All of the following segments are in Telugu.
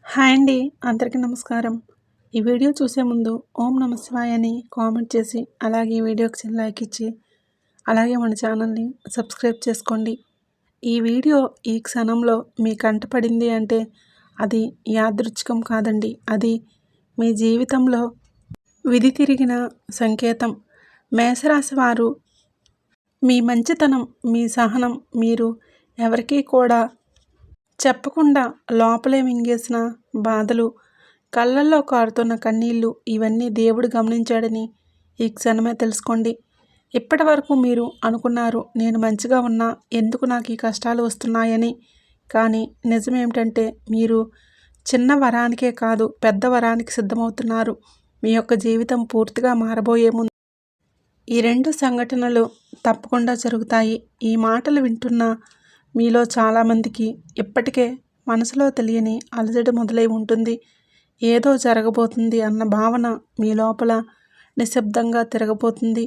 హాయ్ అండి. అందరికీ నమస్కారం. ఈ వీడియో చూసే ముందు ఓం నమ శివాయ అని కామెంట్ చేసి, అలాగే ఈ వీడియోకి చిన్న లైక్ ఇచ్చి, అలాగే మన ఛానల్ని సబ్స్క్రైబ్ చేసుకోండి. ఈ వీడియో ఈ క్షణంలో మీ కంటపడింది అంటే అది యాదృచ్ఛికం కాదండి. అది మీ జీవితంలో విధి తిరిగిన సంకేతం. మేషరాశి వారు మీ మంచితనం, మీ సహనం మీరు ఎవరికీ కూడా చెప్పకుండా లోపలే మింగేసిన బాధలు, కళ్ళల్లో కారుతున్న కన్నీళ్ళు ఇవన్నీ దేవుడు గమనించాడని ఈ క్షణమే తెలుసుకోండి. ఇప్పటి వరకు మీరు అనుకున్నారు, నేను మంచిగా ఉన్నా ఎందుకు నాకు ఈ కష్టాలు వస్తున్నాయని. కానీ నిజమేమిటంటే మీరు చిన్న వరానికే కాదు, పెద్ద వరానికి సిద్ధమవుతున్నారు. మీ యొక్క జీవితం పూర్తిగా మారబోయే ముందు ఈ రెండు సంఘటనలు తప్పకుండా జరుగుతాయి. ఈ మాటలు వింటున్న మీలో చాలామందికి ఇప్పటికే మనసులో తెలియని అలజడి మొదలై ఉంటుంది. ఏదో జరగబోతుంది అన్న భావన మీ లోపల నిశ్శబ్దంగా తిరగబోతుంది.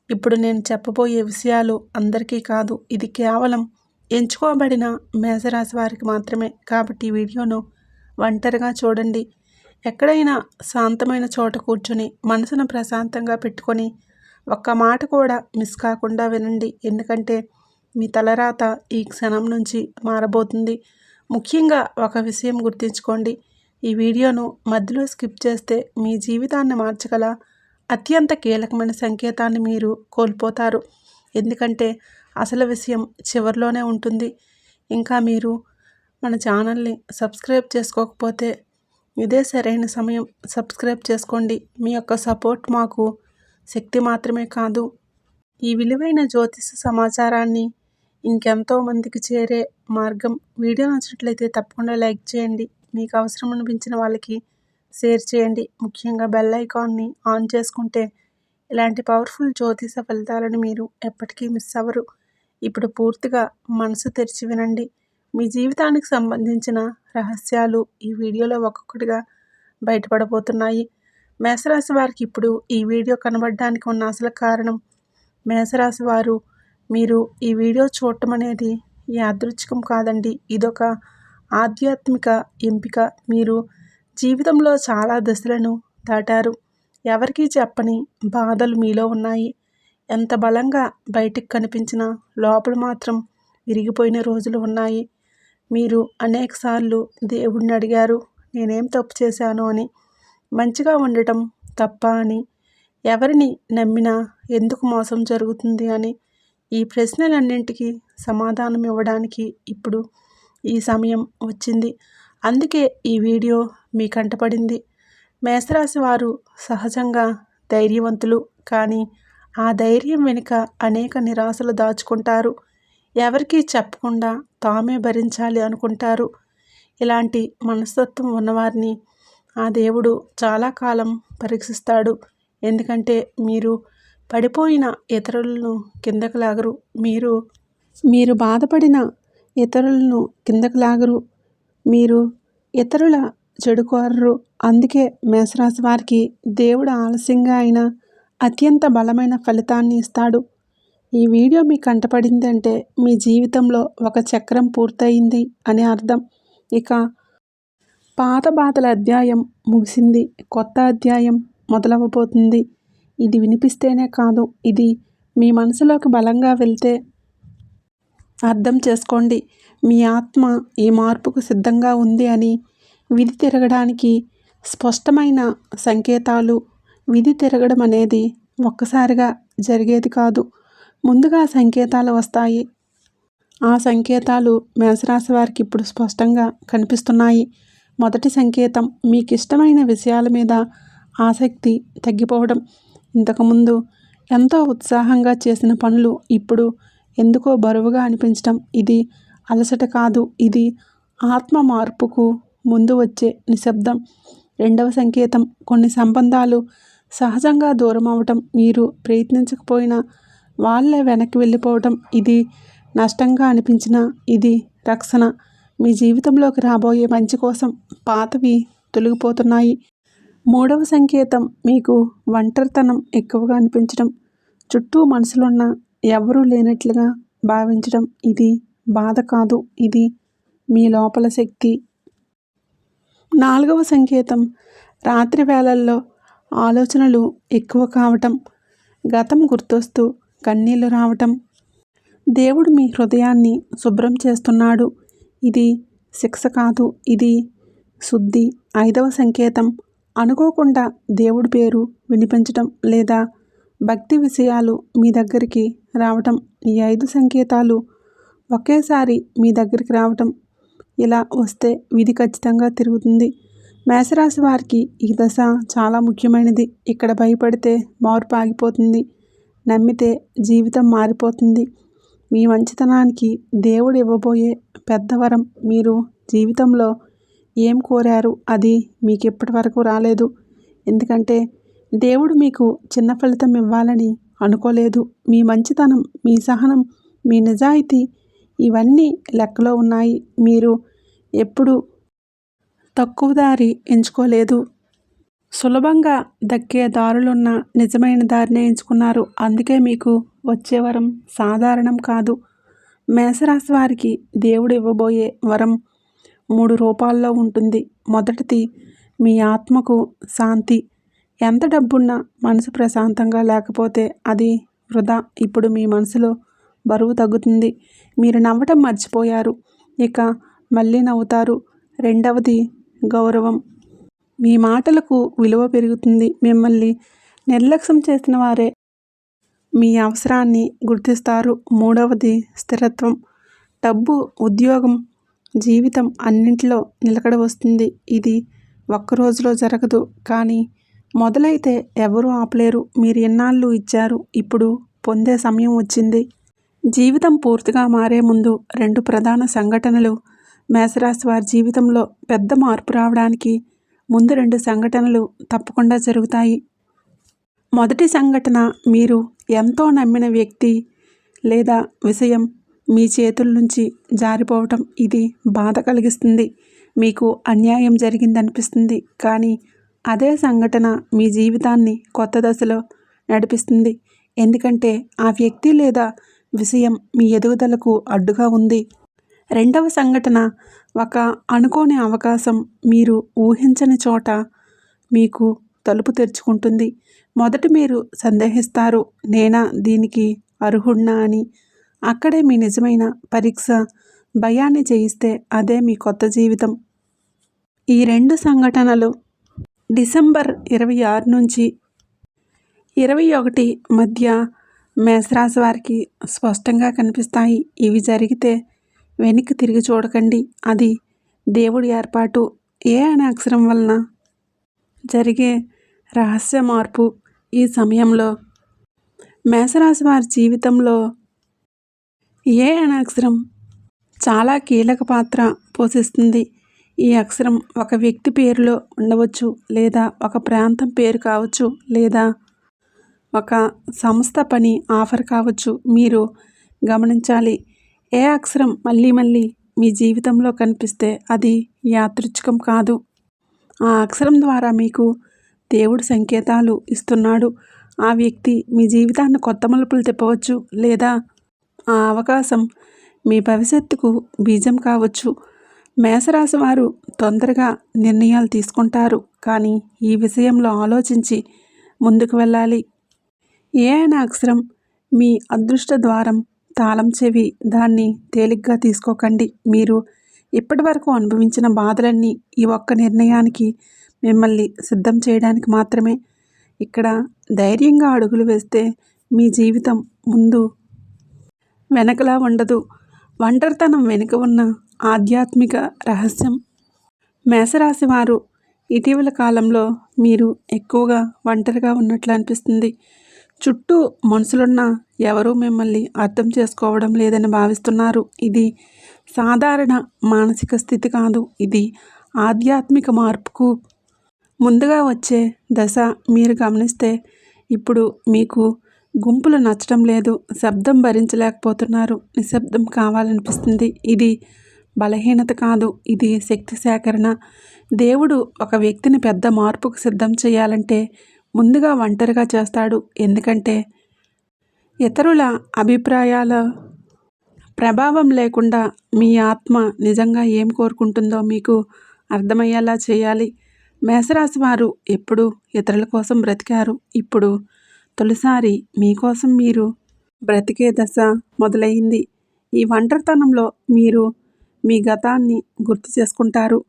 ఇప్పుడు నేను చెప్పబోయే విషయాలు అందరికీ కాదు. ఇది కేవలం ఎంచుకోబడిన మేషరాశి వారికి మాత్రమే. కాబట్టి ఈ వీడియోను ఒంటరిగా చూడండి. ఎక్కడైనా శాంతమైన చోట కూర్చొని మనసును ప్రశాంతంగా పెట్టుకొని ఒక్క మాట కూడా మిస్ కాకుండా వినండి. ఎందుకంటే మీ తలరాత ఈ క్షణం నుంచి మారబోతుంది. ముఖ్యంగా ఒక విషయం గుర్తుంచుకోండి. ఈ వీడియోను మధ్యలో స్కిప్ చేస్తే మీ జీవితాన్ని మార్చగల అత్యంత కీలకమైన సంకేతాన్ని మీరు కోల్పోతారు. ఎందుకంటే అసలు విషయం చివరిలోనే ఉంటుంది. ఇంకా మీరు మన ఛానల్ని సబ్స్క్రైబ్ చేసుకోకపోతే ఇదే సరైన సమయం. సబ్స్క్రైబ్ చేసుకోండి. మీ యొక్క సపోర్ట్ మాకు శక్తి మాత్రమే కాదు, ఈ విలువైన జ్యోతిష సమాచారాన్ని ఇంకెంతో మందికి చేరే మార్గం. వీడియో నచ్చినట్లయితే తప్పకుండా లైక్ చేయండి. మీకు అవసరం అనిపించిన వాళ్ళకి షేర్ చేయండి. ముఖ్యంగా బెల్ ఐకాన్ని ఆన్ చేసుకుంటే ఇలాంటి పవర్ఫుల్ జ్యోతిష ఫలితాలను మీరు ఎప్పటికీ మిస్ అవ్వరు. ఇప్పుడు పూర్తిగా మనసు తెరిచి వినండి. మీ జీవితానికి సంబంధించిన రహస్యాలు ఈ వీడియోలో ఒక్కొక్కటిగా బయటపడబోతున్నాయి. మేషరాశి వారికి ఇప్పుడు ఈ వీడియో కనబడడానికి ఉన్న అసలు కారణం, మేషరాశి వారు మీరు ఈ వీడియో చూడటం అనేది యాదృచ్ఛికం కాదండి. ఇదొక ఆధ్యాత్మిక ఎంపిక. మీరు జీవితంలో చాలా దశలను దాటారు. ఎవరికీ చెప్పని బాధలు మీలో ఉన్నాయి. ఎంత బలంగా బయటికి కనిపించినా లోపల మాత్రం విరిగిపోయిన రోజులు ఉన్నాయి. మీరు అనేకసార్లు దేవుడిని అడిగారు, నేనేం తప్పు చేశాను అని. మంచిగా ఉండటం తప్ప అని. ఎవరిని నమ్మినా ఎందుకు మోసం జరుగుతుంది అని. ఈ ప్రశ్నలన్నింటికీ సమాధానం ఇవ్వడానికి ఇప్పుడు ఈ సమయం వచ్చింది. అందుకే ఈ వీడియో మీ కంటపడింది. మేషరాశి వారు సహజంగా ధైర్యవంతులు. కానీ ఆ ధైర్యం వెనుక అనేక నిరాశలు దాచుకుంటారు. ఎవరికీ చెప్పకుండా తామే భరించాలి అనుకుంటారు. ఇలాంటి మనస్తత్వం ఉన్నవారిని ఆ దేవుడు చాలా కాలం పరీక్షిస్తాడు. ఎందుకంటే మీరు పడిపోయిన ఇతరులను కిందకు లాగరు. మీరు బాధపడిన ఇతరులను కిందకు లాగరు. మీరు ఇతరుల చెడు కోరరు. అందుకే మేషరాశి వారికి దేవుడు ఆలస్యంగా అయినా అత్యంత బలమైన ఫలితాన్ని ఇస్తాడు. ఈ వీడియో మీకు కంటపడింది అంటే మీ జీవితంలో ఒక చక్రం పూర్తయింది అని అర్థం. ఇక పాత బాధల అధ్యాయం ముగిసింది. కొత్త అధ్యాయం మొదలవబోతుంది. ఇది వినిపిస్తేనే కాదు, ఇది మీ మనసులోకి బలంగా వెళ్తే అర్థం చేసుకోండి. మీ ఆత్మ ఈ మార్పుకు సిద్ధంగా ఉంది అని. విధి తిరగడానికి స్పష్టమైన సంకేతాలు. విధి తిరగడం అనేది ఒక్కసారిగా జరిగేది కాదు. ముందుగా సంకేతాలు వస్తాయి. ఆ సంకేతాలు మేషరాశి వారికి ఇప్పుడు స్పష్టంగా కనిపిస్తున్నాయి. మొదటి సంకేతం, మీకు ఇష్టమైన విషయాల మీద ఆసక్తి తగ్గిపోవడం. ఇంతకుముందు ఎంతో ఉత్సాహంగా చేసిన పనులు ఇప్పుడు ఎందుకో బరువుగా అనిపించడం. ఇది అలసట కాదు, ఇది ఆత్మ మార్పుకు ముందు వచ్చే నిశ్శబ్దం. రెండవ సంకేతం, కొన్ని సంబంధాలు సహజంగా దూరం అవటం. మీరు ప్రయత్నించకపోయినా వాళ్ళే వెనక్కి వెళ్ళిపోవటం. ఇది నష్టంగా అనిపించినా ఇది రక్షణ. మీ జీవితంలోకి రాబోయే మంచి కోసం పాతవి తొలగిపోతున్నాయి. మూడవ సంకేతం, మీకు ఒంటరితనం ఎక్కువగా అనిపించడం. చుట్టూ మనుషులున్న ఎవరూ లేనట్లుగా భావించడం. ఇది బాధ కాదు, ఇది మీ లోపల శక్తి. 4వ సంకేతం రాత్రి వేళల్లో ఆలోచనలు ఎక్కువ కావటం, గతం గుర్తొస్తూ కన్నీళ్లు రావటం. దేవుడు మీ హృదయాన్ని శుభ్రం చేస్తున్నాడు. ఇది శిక్ష కాదు, ఇది శుద్ధి. 5వ సంకేతం అనుకోకుండా దేవుడి పేరు వినిపించటం లేదా భక్తి విషయాలు మీ దగ్గరికి రావటం. ఈ 5 సంకేతాలు ఒకేసారి మీ దగ్గరికి రావటం. ఇలా వస్తే విధి ఖచ్చితంగా తిరుగుతుంది. మేషరాశి వారికి ఈ దశ చాలా ముఖ్యమైనది. ఇక్కడ భయపడితే మార్పు ఆగిపోతుంది, నమ్మితే జీవితం మారిపోతుంది. మీ మంచితనానికి దేవుడు ఇవ్వబోయే పెద్ద వరం. మీరు జీవితంలో ఏం కోరారు అది మీకు ఇప్పటి వరకు రాలేదు. ఎందుకంటే దేవుడు మీకు చిన్న ఫలితం ఇవ్వాలని అనుకోలేదు. మీ మంచితనం, మీ సహనం, మీ నిజాయితీ ఇవన్నీ లెక్కలో ఉన్నాయి. మీరు ఎప్పుడు తక్కువ దారి ఎంచుకోలేదు. సులభంగా దక్కే దారులున్న నిజమైన దారినే ఎంచుకున్నారు. అందుకే మీకు వచ్చే వరం సాధారణం కాదు. మేషరాశి వారికి దేవుడు ఇవ్వబోయే వరం 3 రూపాల్లో ఉంటుంది. మొదటిది మీ ఆత్మకు శాంతి. ఎంత డబ్బున్నా మనసు ప్రశాంతంగా లేకపోతే అది వృధా. ఇప్పుడు మీ మనసులో బరువు తగ్గుతుంది. మీరు నవ్వటం మర్చిపోయారు, ఇక మళ్ళీ నవ్వుతారు. రెండవది గౌరవం. మీ మాటలకు విలువ పెరుగుతుంది. మిమ్మల్ని నిర్లక్ష్యం చేసిన వారే మీ అవసరాన్ని గుర్తిస్తారు. మూడవది స్థిరత్వం. డబ్బు, ఉద్యోగం, జీవితం అన్నింటిలో నిలకడ వస్తుంది. ఇది ఒక్క రోజులో జరగదు, కానీ మొదలైతే ఎవరూ ఆపలేరు. మీరు ఎన్నాళ్ళు ఇచ్చారు, ఇప్పుడు పొందే సమయం వచ్చింది. జీవితం పూర్తిగా మారే ముందు 2 ప్రధాన సంఘటనలు మేషరాశి వారి జీవితంలో పెద్ద మార్పు రావడానికి ముందు 2 సంఘటనలు తప్పకుండా జరుగుతాయి. మొదటి సంఘటన మీరు ఎంతో నమ్మిన వ్యక్తి లేదా విషయం మీ చేతుల నుంచి జారిపోవటం. ఇది బాధ కలిగిస్తుంది. మీకు అన్యాయం జరిగిందనిపిస్తుంది. కానీ అదే సంఘటన మీ జీవితాన్ని కొత్త దశలో నడిపిస్తుంది. ఎందుకంటే ఆ వ్యక్తి లేదా విషయం మీ ఎదుగుదలకు అడ్డుగా ఉంది. రెండవ సంఘటన ఒక అనుకోని అవకాశం మీరు ఊహించని చోట మీకు తలుపు తెరుచుకుంటుంది. మొదట మీరు సందేహిస్తారు, నేనా దీనికి అర్హుడినా అని. అక్కడే మీ నిజమైన పరీక్ష భయాన్ని జయిస్తే అదే మీ కొత్త జీవితం. ఈ 2 సంఘటనలు డిసెంబర్ 26 నుంచి 21 మధ్య మేషరాశి వారికి స్పష్టంగా కనిపిస్తాయి. ఇవి జరిగితే వెనక్కి తిరిగి చూడకండి. అది దేవుడి ఏర్పాటు. ఏ అనే అక్షరం వలన జరిగే రహస్య మార్పు. ఈ సమయంలో మేషరాశి వారి జీవితంలో ఏ అనే అక్షరం చాలా కీలక పాత్ర పోషిస్తుంది. ఈ అక్షరం ఒక వ్యక్తి పేరులో ఉండవచ్చు, లేదా ఒక ప్రాంతం పేరు కావచ్చు, లేదా ఒక సంస్థ పని ఆఫర్ కావచ్చు. మీరు గమనించాలి, ఏ అక్షరం మళ్ళీ మళ్ళీ మీ జీవితంలో కనిపిస్తే అది యాదృచ్ఛికం కాదు. ఆ అక్షరం ద్వారా మీకు దేవుడు సంకేతాలు ఇస్తున్నాడు. ఆ వ్యక్తి మీ జీవితాన్ని కొత్త మలుపులు తిప్పవచ్చు, లేదా ఆ అవకాశం మీ భవిష్యత్తుకు బీజం కావచ్చు. మేషరాశి వారు తొందరగా నిర్ణయాలు తీసుకుంటారు, కానీ ఈ విషయంలో ఆలోచించి ముందుకు వెళ్ళాలి. ఏ అనే అక్షరం మీ అదృష్ట ద్వారం, తాళం చెవి. దాన్ని తేలిగ్గా తీసుకోకండి. మీరు ఇప్పటి వరకు అనుభవించిన బాధలన్నీ ఈ ఒక్క నిర్ణయానికి మిమ్మల్ని సిద్ధం చేయడానికి మాత్రమే. ఇక్కడ ధైర్యంగా అడుగులు వేస్తే మీ జీవితం ముందు వెనకలా ఉండదు. ఒంటరితనం వెనుక ఉన్న ఆధ్యాత్మిక రహస్యం. మేషరాశి వారు ఇటీవల కాలంలో మీరు ఎక్కువగా ఒంటరిగా ఉన్నట్లు అనిపిస్తుంది. చుట్టూ మనుషులున్నా ఎవరూ మిమ్మల్ని అర్థం చేసుకోవడం లేదని భావిస్తున్నారు. ఇది సాధారణ మానసిక స్థితి కాదు, ఇది ఆధ్యాత్మిక మార్పుకు ముందుగా వచ్చే దశ. మీరు గమనిస్తే ఇప్పుడు మీకు గుంపులు నచ్చడం లేదు, శబ్దం భరించలేకపోతున్నారు, నిశ్శబ్దం కావాలనిపిస్తుంది. ఇది బలహీనత కాదు, ఇది శక్తి సేకరణ. దేవుడు ఒక వ్యక్తిని పెద్ద మార్పుకు సిద్ధం చేయాలంటే ముందుగా ఒంటరిగా చేస్తాడు. ఎందుకంటే ఇతరుల అభిప్రాయాల ప్రభావం లేకుండా మీ ఆత్మ నిజంగా ఏం కోరుకుంటుందో మీకు అర్థమయ్యేలా చేయాలి. మేషరాశి వారు ఎప్పుడు ఇతరుల కోసం బ్రతికారు. ఇప్పుడు తొలిసారి మీకోసం మీరు బ్రతికే దశ మొదలైంది. ఈ ఒంటరితనంలో మీరు మీ గతాన్ని గుర్తు చేసుకుంటారు.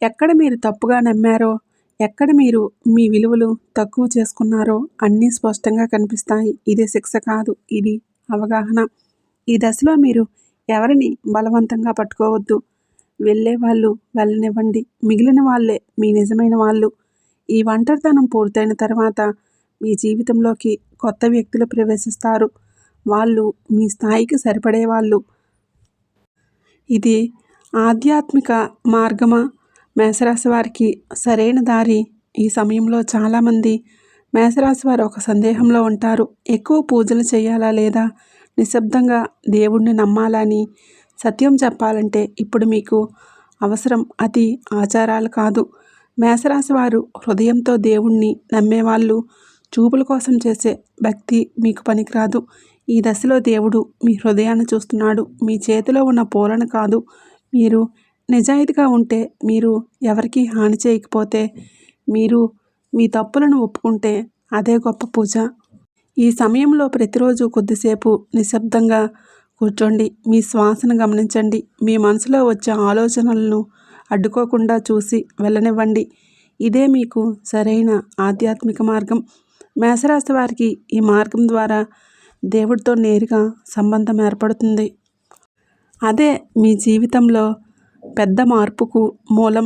ఎక్కడ మీరు తప్పుగా నమ్మారో, ఎక్కడ మీరు మీ విలువలు తక్కువ చేసుకున్నారో అన్నీ స్పష్టంగా కనిపిస్తాయి. ఇది శిక్ష కాదు, ఇది అవగాహన. ఈ దశలో మీరు ఎవరిని బలవంతంగా పట్టుకోవద్దు. వెళ్ళే వాళ్ళు వెళ్ళనివ్వండి. మిగిలిన వాళ్ళే మీ నిజమైన వాళ్ళు. ఈ ఒంటరితనం పూర్తయిన తర్వాత మీ జీవితంలోకి కొత్త వ్యక్తులు ప్రవేశిస్తారు. వాళ్ళు మీ స్థాయికి సరిపడే వాళ్ళు. ఇది ఆధ్యాత్మిక మార్గమా? మేషరాశి వారికి సరైన దారి. ఈ సమయంలో చాలామంది మేషరాశి వారు ఒక సందేహంలో ఉంటారు. ఎక్కువ పూజలు చేయాలా లేదా నిశ్శబ్దంగా దేవుణ్ణి నమ్మాలని? సత్యం చెప్పాలంటే ఇప్పుడు మీకు అవసరం అతి ఆచారాలు కాదు. మేషరాశి వారు హృదయంతో దేవుణ్ణి నమ్మేవాళ్ళు. చూపుల కోసం చేసే భక్తి మీకు పనికిరాదు. ఈ దశలో దేవుడు మీ హృదయాన్ని చూస్తున్నాడు, మీ చేతిలో ఉన్న పూలను కాదు. మీరు నిజాయితీగా ఉంటే, మీరు ఎవరికీ హాని చేయకపోతే, మీరు మీ తప్పులను ఒప్పుకుంటే అదే గొప్ప పూజ. ఈ సమయంలో ప్రతిరోజు కొద్దిసేపు నిశ్శబ్దంగా కూర్చోండి. మీ శ్వాసను గమనించండి. మీ మనసులో వచ్చే ఆలోచనలను అడ్డుకోకుండా చూసి వెళ్ళనివ్వండి. ఇదే మీకు సరైన ఆధ్యాత్మిక మార్గం. మేషరాశి వారికి ఈ మార్గం ద్వారా దేవుడితో నేరుగా సంబంధం ఏర్పడుతుంది. అదే మీ జీవితంలో పెద్ద మార్పుకు మూలం.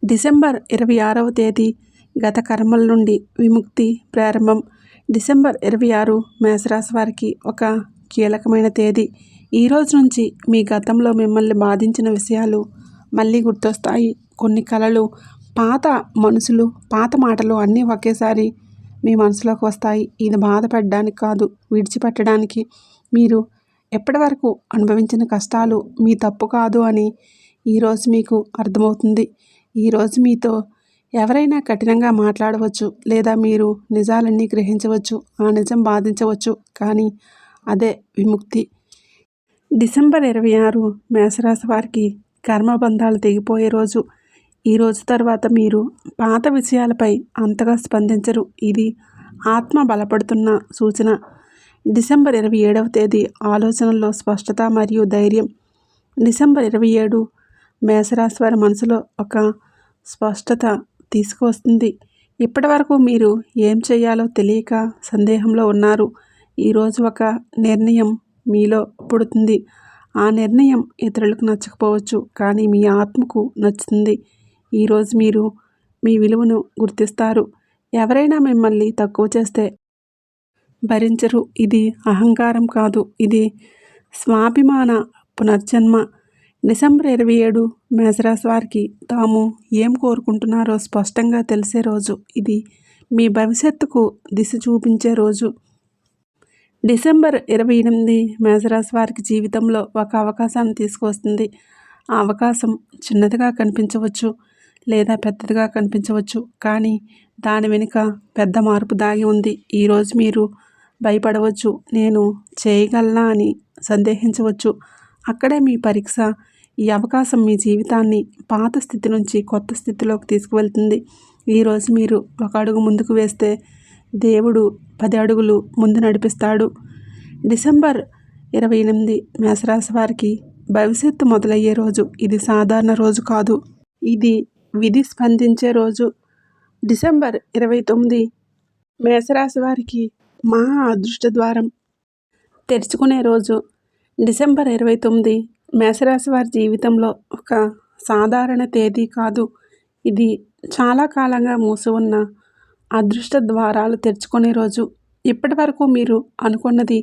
డిసెంబర్ 26వ తేదీ గత కర్మల నుండి విముక్తి ప్రారంభం. డిసెంబర్ 26 మేషరాశి వారికి ఒక కీలకమైన తేదీ. ఈ రోజు నుంచి మీ గతంలో మిమ్మల్ని బాధించిన విషయాలు మళ్ళీ గుర్తొస్తాయి. కొన్ని కలలు, పాత మనసులు, పాత మాటలు అన్నీ ఒకేసారి మీ మనసులోకి వస్తాయి. ఇది బాధపడడానికి కాదు, విడిచిపెట్టడానికి. మీరు ఎప్పటి వరకు అనుభవించిన కష్టాలు మీ తప్పు కాదు అని ఈరోజు మీకు అర్థమవుతుంది. ఈరోజు మీతో ఎవరైనా కఠినంగా మాట్లాడవచ్చు, లేదా మీరు నిజాలన్నీ గ్రహించవచ్చు. ఆ నిజం బాధించవచ్చు, కానీ అదే విముక్తి. డిసెంబర్ 26 మేషరాశి వారికి కర్మబంధాలు తెగిపోయే రోజు. ఈ రోజు తర్వాత మీరు పాత విషయాలపై అంతగా స్పందించరు. ఇది ఆత్మ బలపడుతున్న సూచన. డిసెంబర్ 27వ తేదీ ఆలోచనల్లో స్పష్టత మరియు ధైర్యం. డిసెంబర్ 27 మేషరాశి వారి మనసులో ఒక స్పష్టత తీసుకువస్తుంది. ఇప్పటి వరకు మీరు ఏం చేయాలో తెలియక సందేహంలో ఉన్నారు. ఈరోజు ఒక నిర్ణయం మీలో పుడుతుంది. ఆ నిర్ణయం ఇతరులకు నచ్చకపోవచ్చు, కానీ మీ ఆత్మకు నచ్చుతుంది. ఈరోజు మీరు మీ విలువను గుర్తిస్తారు. ఎవరైనా మిమ్మల్ని తక్కువ చేస్తే భరించరు. ఇది అహంకారం కాదు, ఇది స్వాభిమాన పునర్జన్మ. డిసెంబర్ 27 మేషరాశి వారికి తాము ఏం కోరుకుంటున్నారో స్పష్టంగా తెలిసే రోజు. ఇది మీ భవిష్యత్తుకు దిశ చూపించే రోజు. డిసెంబర్ 28 మేషరాశి వారికి జీవితంలో ఒక అవకాశాన్ని తీసుకువస్తుంది. ఆ అవకాశం చిన్నదిగా కనిపించవచ్చు, లేదా పెద్దదిగా కనిపించవచ్చు, కానీ దాని వెనుక పెద్ద మార్పు దాగి ఉంది. ఈరోజు మీరు భయపడవచ్చు, నేను చేయగలనా అని సందేహించవచ్చు. అక్కడే మీ పరీక్ష. ఈ అవకాశం మీ జీవితాన్ని పాత స్థితి నుంచి కొత్త స్థితిలోకి తీసుకువెళ్తుంది. ఈరోజు మీరు ఒక అడుగు ముందుకు వేస్తే దేవుడు 10 అడుగులు ముందు నడిపిస్తాడు. డిసెంబర్ 28 మేషరాశి వారికి భవిష్యత్తు మొదలయ్యే రోజు. ఇది సాధారణ రోజు కాదు, ఇది విధి స్పందించే రోజు. డిసెంబర్ 29 మేషరాశి వారికి మహా అదృష్ట ద్వారం తెరుచుకునే రోజు. డిసెంబర్ 29 మేషరాశి వారి జీవితంలో ఒక సాధారణ తేదీ కాదు, ఇది చాలా కాలంగా మూసి ఉన్న అదృష్ట ద్వారాలు తెరుచుకునే రోజు. ఇప్పటి వరకు మీరు అనుకున్నది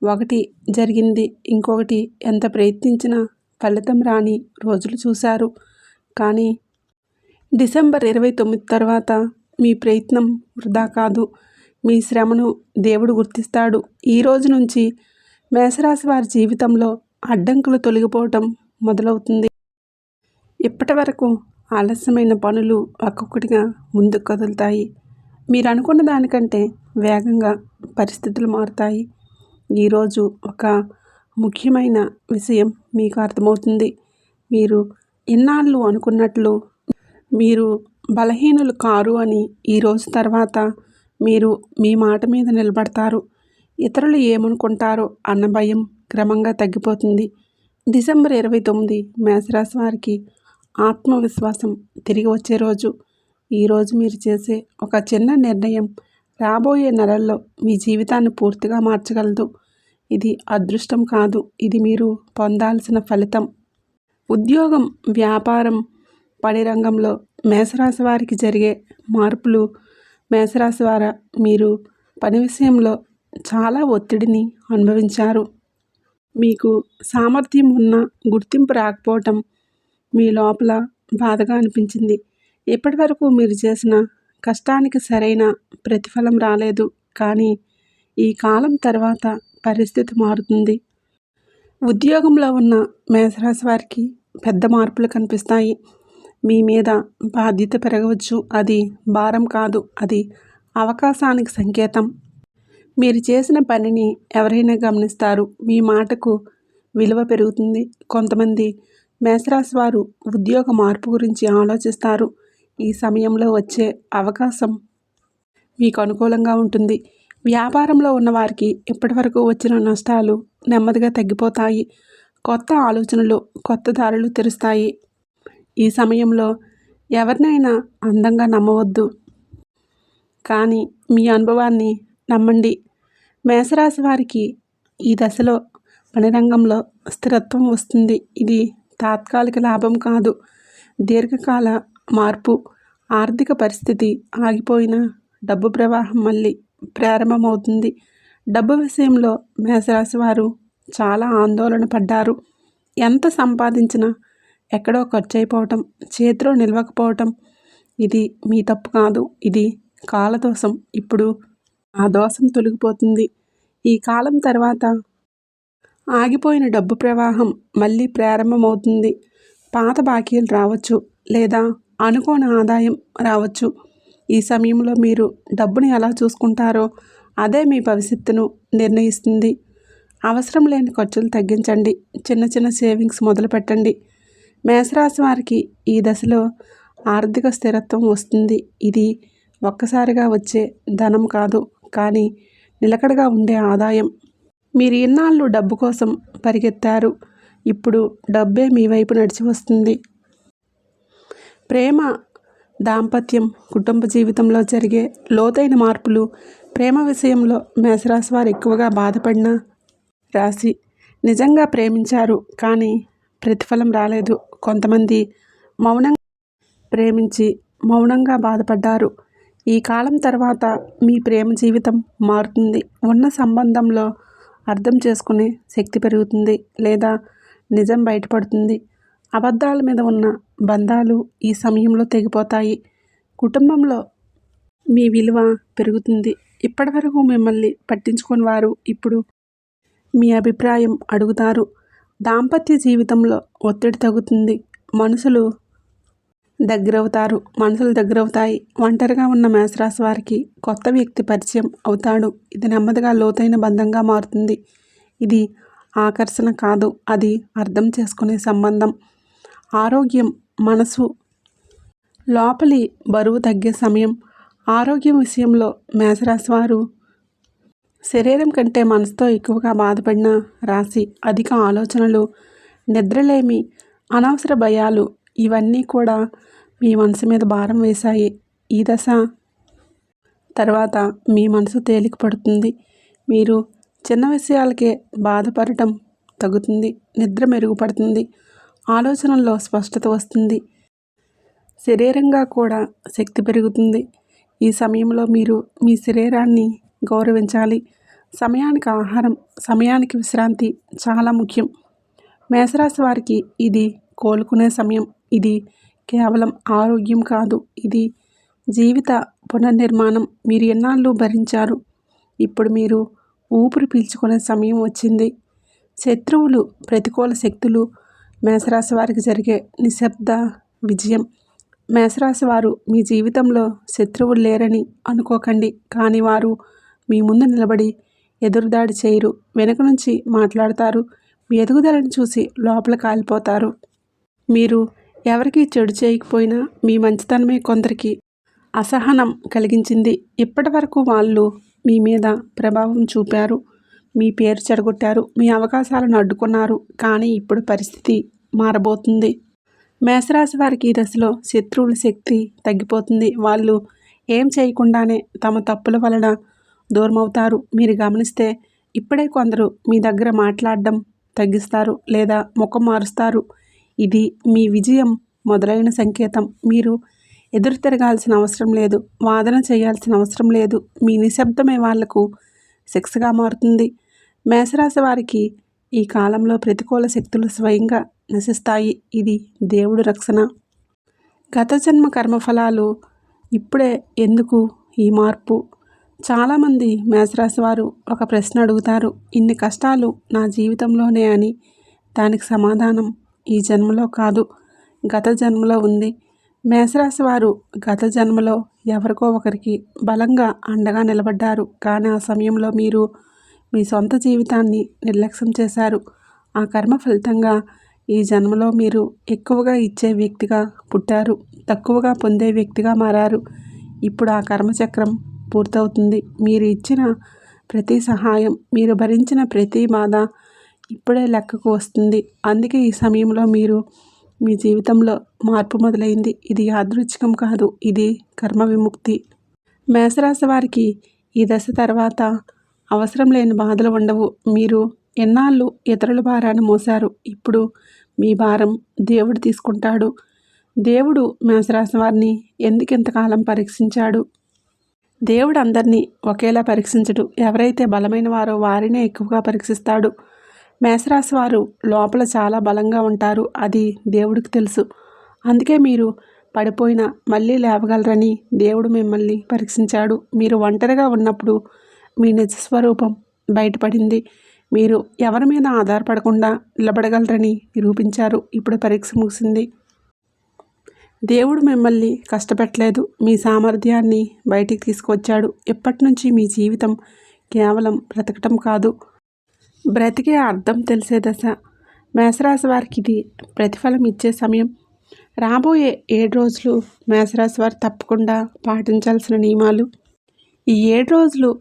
ఒకటి జరిగింది, ఇంకొకటి ఎంత ప్రయత్నించినా ఫలితం రాని రోజులు చూశారు. కానీ డిసెంబర్ 29 తర్వాత మీ ప్రయత్నం వృధా కాదు. మీ శ్రమను దేవుడు గుర్తిస్తాడు. ఈ రోజు నుంచి మేషరాశి వారి జీవితంలో అడ్డంకులు తొలగిపోవటం మొదలవుతుంది. ఇప్పటి వరకు ఆలస్యమైన పనులు ఒక్కొక్కటిగా ముందుకు కదులుతాయి. మీరు అనుకున్న దానికంటే వేగంగా పరిస్థితులు మారుతాయి. ఈరోజు ఒక ముఖ్యమైన విషయం మీకు అర్థమవుతుంది. మీరు ఇన్నాళ్ళు అనుకున్నట్లు మీరు బలహీనులు కారు అని ఈరోజు తర్వాత మీరు మీ మాట మీద నిలబడతారు. ఇతరులు ఏమనుకుంటారో అన్న భయం క్రమంగా తగ్గిపోతుంది. డిసెంబర్ 29 మేషరాశి వారికి ఆత్మవిశ్వాసం తిరిగి వచ్చే రోజు. ఈరోజు మీరు చేసే ఒక చిన్న నిర్ణయం రాబోయే నెలల్లో మీ జీవితాన్ని పూర్తిగా మార్చగలదు. ఇది అదృష్టం కాదు, ఇది మీరు పొందాల్సిన ఫలితం. ఉద్యోగం, వ్యాపారం, పని రంగంలో మేషరాశి వారికి జరిగే మార్పులు. మేషరాశి వారు మీరు పని విషయంలో చాలా ఒత్తిడిని అనుభవించారు. మీకు సామర్థ్యం ఉన్న గుర్తింపు రాకపోవటం మీ లోపల బాధగా అనిపించింది. ఇప్పటి వరకు మీరు చేసిన కష్టానికి సరైన ప్రతిఫలం రాలేదు. కానీ ఈ కాలం తర్వాత పరిస్థితి మారుతుంది. ఉద్యోగంలో ఉన్న మేషరాశి వారికి పెద్ద మార్పులు కనిపిస్తాయి. మీ మీద బాధ్యత పెరగవచ్చు. అది భారం కాదు, అది అవకాశానికి సంకేతం. మీరు చేసిన పనిని ఎవరైనా గమనిస్తారు. మీ మాటకు విలువ పెరుగుతుంది. కొంతమంది మేషరాశి వారు ఉద్యోగ మార్పు గురించి ఆలోచిస్తారు. ఈ సమయంలో వచ్చే అవకాశం మీకు అనుకూలంగా ఉంటుంది. వ్యాపారంలో ఉన్నవారికి ఇప్పటివరకు వచ్చిన నష్టాలు నెమ్మదిగా తగ్గిపోతాయి. కొత్త ఆలోచనలు, కొత్త దారులు తెరుస్తాయి. ఈ సమయంలో ఎవరినైనా అందంగా నమ్మవద్దు, కానీ మీ అనుభవాన్ని నమ్మండి. మేషరాశి వారికి ఈ దశలో పని రంగంలో స్థిరత్వం వస్తుంది. ఇది తాత్కాలిక లాభం కాదు, దీర్ఘకాల మార్పు. ఆర్థిక పరిస్థితి ఆగిపోయిన డబ్బు ప్రవాహం మళ్ళీ ప్రారంభమవుతుంది. డబ్బు విషయంలో మేషరాశి వారు చాలా ఆందోళన పడ్డారు. ఎంత సంపాదించినా ఎక్కడో ఖర్చు అయిపోవటం, చేతిలో నిలవకపోవటం. ఇది మీ తప్పు కాదు, ఇది కాలదోషం. ఇప్పుడు ఆ దోషం తొలగిపోతుంది. ఈ కాలం తర్వాత ఆగిపోయిన డబ్బు ప్రవాహం మళ్ళీ ప్రారంభమవుతుంది. పాత బాకీలు రావచ్చు, లేదా అనుకోని ఆదాయం రావచ్చు. ఈ సమయంలో మీరు డబ్బుని ఎలా చూసుకుంటారో అదే మీ భవిష్యత్తును నిర్ణయిస్తుంది. అవసరం లేని ఖర్చులు తగ్గించండి. చిన్న చిన్న సేవింగ్స్ మొదలుపెట్టండి. మేషరాశి వారికి ఈ దశలో ఆర్థిక స్థిరత్వం వస్తుంది. ఇది ఒక్కసారిగా వచ్చే ధనం కాదు, కానీ నిలకడగా ఉండే ఆదాయం. మీరు ఇన్నాళ్ళు డబ్బు కోసం పరిగెత్తారు. ఇప్పుడు డబ్బే మీ వైపు నడిచి వస్తుంది. ప్రేమ, దాంపత్యం, కుటుంబ జీవితంలో జరిగే లోతైన మార్పులు. ప్రేమ విషయంలో మేషరాశి వారు ఎక్కువగా బాధపడిన రాశి. నిజంగా ప్రేమించారు, కానీ ప్రతిఫలం రాలేదు. కొంతమంది మౌనంగా ప్రేమించి మౌనంగా బాధపడ్డారు. ఈ కాలం తర్వాత మీ ప్రేమ జీవితం మారుతుంది. ఉన్న సంబంధంలో అర్థం చేసుకునే శక్తి పెరుగుతుంది, లేదా నిజం బయటపడుతుంది. అబద్ధాల మీద ఉన్న బంధాలు ఈ సమయంలో తెగిపోతాయి. కుటుంబంలో మీ విలువ పెరుగుతుంది. ఇప్పటివరకు మిమ్మల్ని పట్టించుకుని వారు ఇప్పుడు మీ అభిప్రాయం అడుగుతారు. దాంపత్య జీవితంలో ఒత్తిడి తగ్గుతుంది. మనసులు దగ్గరవుతాయి. ఒంటరిగా ఉన్న మేషరాశి వారికి కొత్త వ్యక్తి పరిచయం అవుతాడు. ఇది నెమ్మదిగా లోతైన బంధంగా మారుతుంది. ఇది ఆకర్షణ కాదు, అది అర్థం చేసుకునే సంబంధం. ఆరోగ్యం, మనసు లోపలి బరువు తగ్గే సమయం. ఆరోగ్యం విషయంలో మేషరాశి వారు శరీరం కంటే మనసుతో ఎక్కువగా బాధపడిన రాశి. అధిక ఆలోచనలు, నిద్రలేమి, అనవసర భయాలు ఇవన్నీ కూడా మీ మనసు మీద భారం వేశాయి. ఈ దశ తర్వాత మీ మనసు తేలిక పడుతుంది. మీరు చిన్న విషయాలకే బాధపడటం తగ్గుతుంది. నిద్ర మెరుగుపడుతుంది. ఆలోచనల్లో స్పష్టత వస్తుంది. శరీరంగా కూడా శక్తి పెరుగుతుంది. ఈ సమయంలో మీరు మీ శరీరాన్ని గౌరవించాలి. సమయానికి ఆహారం, సమయానికి విశ్రాంతి చాలా ముఖ్యం. మేషరాశి వారికి ఇది కోలుకునే సమయం. ఇది కేవలం ఆరోగ్యం కాదు, ఇది జీవిత పునర్నిర్మాణం. మీరు ఎన్నాళ్ళు భరించారు, ఇప్పుడు మీరు ఊపిరి పీల్చుకునే సమయం వచ్చింది. శత్రువులు, ప్రతికూల శక్తులు. మేషరాశి వారికి జరిగే నిశ్శబ్ద విజయం. మేషరాశి వారు మీ జీవితంలో శత్రువులు లేరని అనుకోకండి, కానీ వారు మీ ముందు నిలబడి ఎదురుదాడి చేయరు, వెనుక నుంచి మాట్లాడతారు. మీ ఎదుగుదలను చూసి లోపల కాలిపోతారు. మీరు ఎవరికీ చెడు చేయకపోయినా మీ మంచితనమే కొందరికి అసహనం కలిగించింది. ఇప్పటి వరకు వాళ్ళు మీ మీద ప్రభావం చూపారు, మీ పేరు చెడగొట్టారు, మీ అవకాశాలను అడ్డుకున్నారు. కానీ ఇప్పుడు పరిస్థితి మారబోతుంది. మేషరాశి వారికి ఈ దశలో శత్రువుల శక్తి తగ్గిపోతుంది. వాళ్ళు ఏం చేయకుండానే తమ తప్పుల వలన దూరమవుతారు. మీరు గమనిస్తే ఇప్పుడే కొందరు మీ దగ్గర మాట్లాడడం తగ్గిస్తారు లేదా ముఖం మారుస్తారు. ఇది మీ విజయం మొదలైన సంకేతం. మీరు ఎదురు తిరగాల్సిన అవసరం లేదు, వాదన చేయాల్సిన అవసరం లేదు. మీ నిశ్శబ్దమే వాళ్లకు శిక్షగా మారుతుంది. మేషరాశి వారికి ఈ కాలంలో ప్రతికూల శక్తులు స్వయంగా నశిస్తాయి. ఇది దేవుడి రక్షణ. గత జన్మ కర్మఫలాలు ఇప్పుడే ఎందుకు ఈ మార్పు? చాలామంది మేషరాశి వారు ఒక ప్రశ్న అడుగుతారు, ఇన్ని కష్టాలు నా జీవితంలోనే అని. దానికి సమాధానం ఈ జన్మలో కాదు, గత జన్మలో ఉంది. మేషరాశి వారు గత జన్మలో ఎవరికో ఒకరికి బలంగా అండగా నిలబడ్డారు. కానీ ఆ సమయంలో మీరు మీ సొంత జీవితాన్ని నిర్లక్ష్యం చేశారు. ఆ కర్మ ఫలితంగా ఈ జన్మలో మీరు ఎక్కువగా ఇచ్చే వ్యక్తిగా పుట్టారు, తక్కువగా పొందే వ్యక్తిగా మారారు. ఇప్పుడు ఆ కర్మచక్రం పూర్తవుతుంది. మీరు ఇచ్చిన ప్రతి సహాయం, మీరు భరించిన ప్రతి బాధ ఇప్పుడే లెక్కకు వస్తుంది. అందుకే ఈ సమయంలో మీరు మీ జీవితంలో మార్పు మొదలైంది. ఇది యాదృచ్ఛికం కాదు, ఇది కర్మ విముక్తి. మేషరాశి వారికి ఈ దశ తర్వాత అవసరం లేని బాధలు ఉండవు. మీరు ఎన్నాళ్ళు ఇతరుల భారాన్ని మోసారు, ఇప్పుడు మీ భారం దేవుడు తీసుకుంటాడు. దేవుడు మేషరాశి వారిని ఎందుకు ఇంతకాలం పరీక్షించాడు? దేవుడు అందరినీ ఒకేలా పరీక్షించడు. ఎవరైతే బలమైన వారో వారినే ఎక్కువగా పరీక్షిస్తాడు. మేషరాశి వారు లోపల చాలా బలంగా ఉంటారు, అది దేవుడికి తెలుసు. అందుకే మీరు పడిపోయినా మళ్ళీ లేవగలరని దేవుడు మిమ్మల్ని పరీక్షించాడు. మీరు ఒంటరిగా ఉన్నప్పుడు మీ నిజస్వరూపం బయటపడింది. మీరు ఎవరి మీద ఆధారపడకుండా నిలబడగలరని నిరూపించారు. ఇప్పుడు పరీక్ష ముగిసింది. దేవుడు మిమ్మల్ని కష్టపెట్టలేదు, మీ సామర్థ్యాన్ని బయటికి తీసుకొచ్చాడు. ఇప్పటి నుంచి మీ జీవితం కేవలం బ్రతకటం కాదు, బ్రతికే అర్థం తెలిసే దశ. మేషరాశి వారికి ఇది ప్రతిఫలం ఇచ్చే సమయం. రాబోయే 7 రోజులు మేషరాశి వారు తప్పకుండా పాటించాల్సిన నియమాలు. ఈ 7 రోజులు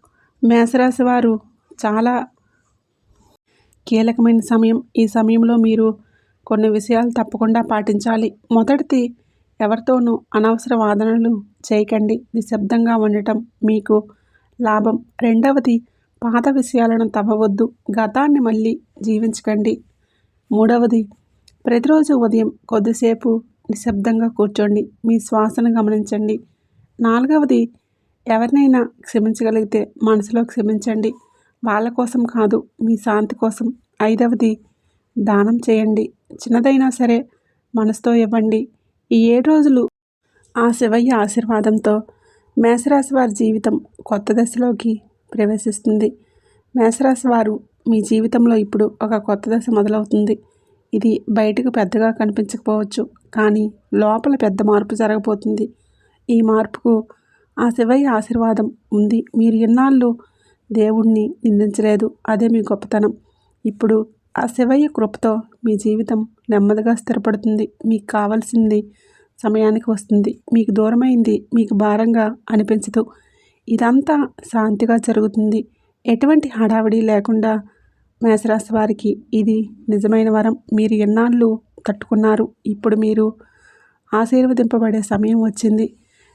మేషరాశి వారు చాలా కీలకమైన సమయం. ఈ సమయంలో మీరు కొన్ని విషయాలు తప్పకుండా పాటించాలి. మొదటిది, ఎవరితోనూ అనవసర వాదనలు చేయకండి. నిశ్శబ్దంగా ఉండటం మీకు లాభం. రెండవది, పాత విషయాలను తవ్వవద్దు, గతాన్ని మళ్ళీ జీవించకండి. మూడవది, ప్రతిరోజు ఉదయం కొద్దిసేపు నిశ్శబ్దంగా కూర్చోండి, మీ శ్వాసను గమనించండి. నాలుగవది, ఎవరినైనా క్షమించగలిగితే మనసులో క్షమించండి, వాళ్ళ కోసం కాదు, మీ శాంతి కోసం. ఐదవది, దానం చేయండి, చిన్నదైనా సరే మనసుతో ఇవ్వండి. ఈ 7 రోజులు ఆ శివయ్య ఆశీర్వాదంతో మేషరాశి వారి జీవితం కొత్త దశలోకి ప్రవేశిస్తుంది. మేషరాశి వారు మీ జీవితంలో ఇప్పుడు ఒక కొత్త దశ మొదలవుతుంది. ఇది బయటకు పెద్దగా కనిపించకపోవచ్చు, కానీ లోపల పెద్ద మార్పు జరగబోతుంది. ఈ మార్పుకు ఆ శివయ్య ఆశీర్వాదం ఉంది. మీరు ఎన్నాళ్ళు దేవుణ్ణి నిందించలేదు, అదే మీ గొప్పతనం. ఇప్పుడు ఆ శివయ్య కృపతో మీ జీవితం నెమ్మదిగా స్థిరపడుతుంది. మీకు కావాల్సింది సమయానికి వస్తుంది, మీకు దూరమైంది మీకు భారంగా అనిపించదు. ఇదంతా శాంతిగా జరుగుతుంది, ఎటువంటి హడావిడి లేకుండా. మేషరాశి వారికి ఇది నిజమైన వరం. మీరు ఎన్నాళ్ళు తట్టుకున్నారు, ఇప్పుడు మీరు ఆశీర్వదింపబడే సమయం వచ్చింది.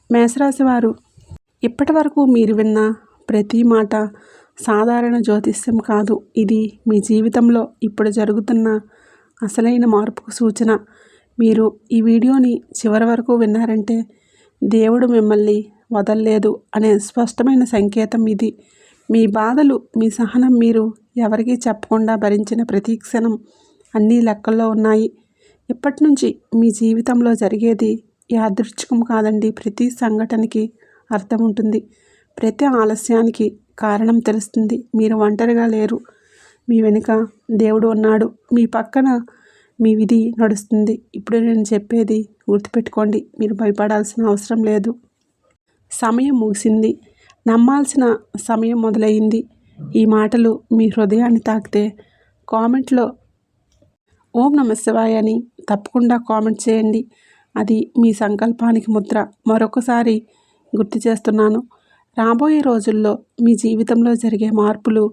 మేషరాశి వారు ఇప్పటి వరకు మీరు విన్న ప్రతి మాట సాధారణ జ్యోతిష్యం కాదు, ఇది మీ జీవితంలో ఇప్పుడు జరుగుతున్న అసలైన మార్పుకు సూచన. మీరు ఈ వీడియోని చివరి వరకు విన్నారంటే దేవుడు మిమ్మల్ని వదల్లేదు అనే స్పష్టమైన సంకేతం ఇది. మీ బాధలు, మీ సహనం, మీరు ఎవరికీ చెప్పకుండా భరించిన ప్రతి క్షణం అన్నీ లెక్కల్లో ఉన్నాయి. ఇప్పటి నుంచి మీ జీవితంలో జరిగేది యాదృచ్ఛికం కాదండి. ప్రతి సంఘటనకి అర్థం ఉంటుంది, ప్రతి ఆలస్యానికి కారణం తెలుస్తుంది. మీరు ఒంటరిగా లేరు, మీ వెనుక దేవుడు ఉన్నాడు, మీ పక్కన మీ విధి నడుస్తుంది. ఇప్పుడు నేను చెప్పేది గుర్తుపెట్టుకోండి, మీరు భయపడాల్సిన అవసరం లేదు. సమయం ముగిసింది, నమ్మాల్సిన సమయం మొదలైంది. ఈ మాటలు మీ హృదయాన్ని తాకితే కామెంట్లో ఓం నమ శివాయ అని తప్పకుండా కామెంట్ చేయండి. అది మీ సంకల్పానికి ముద్ర. మరొకసారి గుర్తు చేస్తున్నాను. రాబోయే రోజుల్లో మీ జీవితంలో జరిగే మార్పులు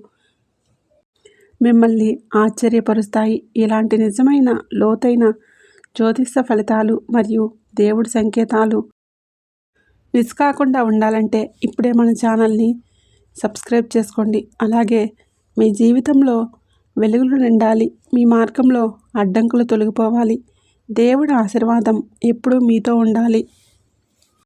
మిమ్మల్ని ఆశ్చర్యపరుస్తాయి. ఇలాంటి నిజమైన లోతైన జ్యోతిష ఫలితాలు మరియు దేవుడి సంకేతాలు మిస్ కాకుండా ఉండాలంటే ఇప్పుడే మన ఛానల్ని సబ్స్క్రైబ్ చేసుకోండి. అలాగే మీ జీవితంలో వెలుగులు నిండాలి. మీ మార్గంలో అడ్డంకులు తొలగిపోవాలి. దేవుడి ఆశీర్వాదం ఎప్పుడూ మీతో ఉండాలి.